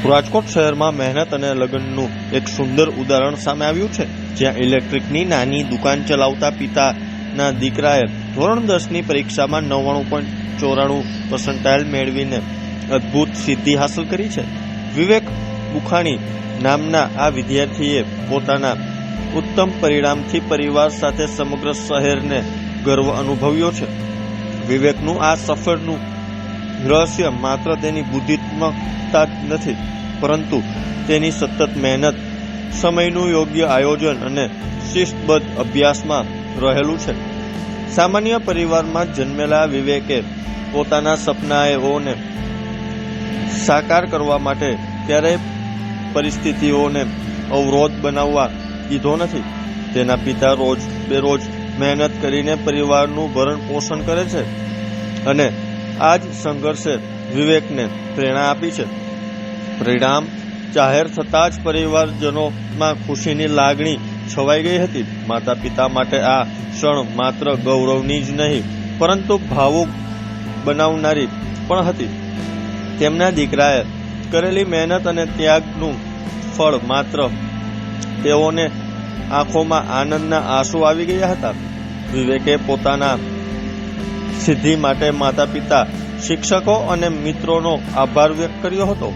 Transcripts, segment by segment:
રાજકોટ શહેરમાં મહેનત અને લગ્નનું એક સુંદર ઉદાહરણ સામે આવ્યું છે, જ્યાં ઇલેક્ટ્રિકની નાની દુકાન ચલાવતા પિતાના દીકરાએ ધોરણ 10ની પરીક્ષામાં 99.94% મેળવીને અદ્ભુત સિદ્ધિ હાંસલ કરી છે. વિવેક બુખાણી નામના આ વિદ્યાર્થીએ પોતાના ઉત્તમ પરિણામથી પરિવાર સાથે સમગ્ર શહેરને ગર્વ અનુભવ્યો છે. વિવેકનું આ સફળનું રહસ્ય માત્ર તેની બુદ્ધિમત્તા જ નથી, પરંતુ તેની સતત મહેનત, સમયનું યોગ્ય આયોજન અને શિસ્તબદ્ધ અભ્યાસમાં રહેલું છે. સામાન્ય પરિવારમાં જન્મેલા વિવેકે પોતાના સપનાઓને સાકાર કરવા માટે ક્યારેય પરિસ્થિતિઓને અવરોધ બનાવવા દીધો નથી. તેના પિતા રોજ બેરોજ મહેનત કરીને પરિવારનું ભરણ પોષણ કરે છે અને આ જ સંઘર્ષે વિવેકને પ્રેરણા આપી છે. પરિણામ જાહેર થતાં જ પરિવારજનોમાં ખુશીની લાગણી છવાઈ ગઈ હતી. માતા પિતા માટે આ ક્ષણ માત્ર ગૌરવની જ નહીં, પરંતુ ભાવુક બનાવનારી પણ હતી. તેમના દીકરાએ કરેલી મહેનત અને ત્યાગનું ફળ માત્ર તેઓને આંખોમાં આનંદના આંસુ આવી ગયા હતા. વિવેકે પોતાના સિદ્ધિ માટે માતા પિતા, શિક્ષકો અને મિત્રોનો આભાર વ્યક્ત કર્યો હતો.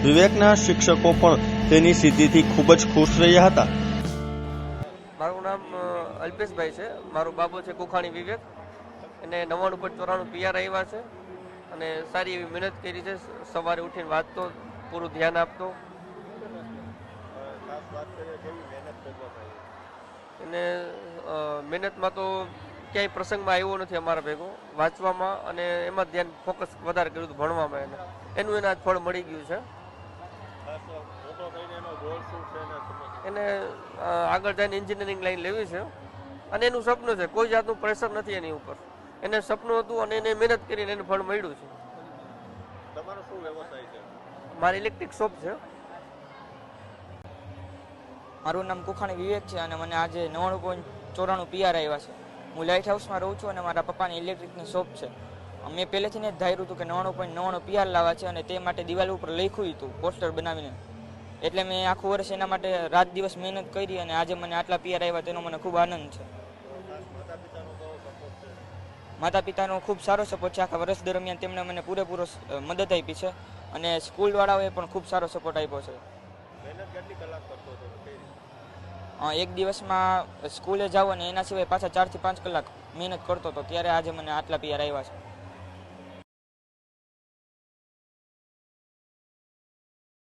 વિવેકના શિક્ષકો પણ તેની સિદ્ધિથી ખૂબ જ ખુશ રહ્યા હતા. મારું નામ અલ્પેશભાઈ છે. મારો બાબો છે કુખાણી વિવેક. એને 99.94 PR આવ્યા છે અને સારી એવી મહેનત કરી છે. સવારે ઉઠીને વાંચતો, પૂરું ધ્યાન આપતો. અને મહેનતમાં તો ક્યાંય પ્રસંગમાં આવ્યો નથી અમારા ભેગો. વાંચવામાં અને એમાં ધ્યાન ફોકસ વધારે કર્યું હતું, ભણવામાં. એનું એના ફળ મળી ગયું છે. એને આગળ જઈને એન્જિનિયરિંગ લાઈન લેવી છે અને એનું સપનું છે. કોઈ જાતનું પ્રેશર નથી એની ઉપર. એને સપનું હતું અને એને મહેનત કરીને એને ફળ મળ્યું છે. તમારો શું વ્યવસાય છે? મારી ઇલેક્ટ્રિક શોપ છે. મારું નામ કુખાણી વિવેક છે અને મને આજે 99.94 PR આવ્યા છે. હું લાઇટ હાઉસમાં રહું છું અને મારા પપ્પાની ઇલેક્ટ્રિકની શોપ છે. મેં પહેલેથી જ ધાર્યું હતું કે 99.99 PR લાવવા છે અને તે માટે દિવાલ ઉપર લખ્યું હતું પોસ્ટર બનાવીને. એટલે મેં આખું વર્ષ એના માટે રાત દિવસ મહેનત કરી અને આજે મને આટલા PR આવ્યા તેનો મને ખૂબ આનંદ છે. માતા પિતાનો ખૂબ સારો સપોર્ટ છે. આખા વર્ષ દરમિયાન તેમણે મને પૂરેપૂરો મદદ આપી છે અને સ્કૂલવાળાઓએ પણ ખૂબ સારો સપોર્ટ આપ્યો છે. એક દિવસમાં સ્કૂલે જાવ અને એના સિવાય પાછા 4 થી 5 કલાક મહેનત કરતો હતો, ત્યારે આજે મને આટલા PR આવ્યા છે.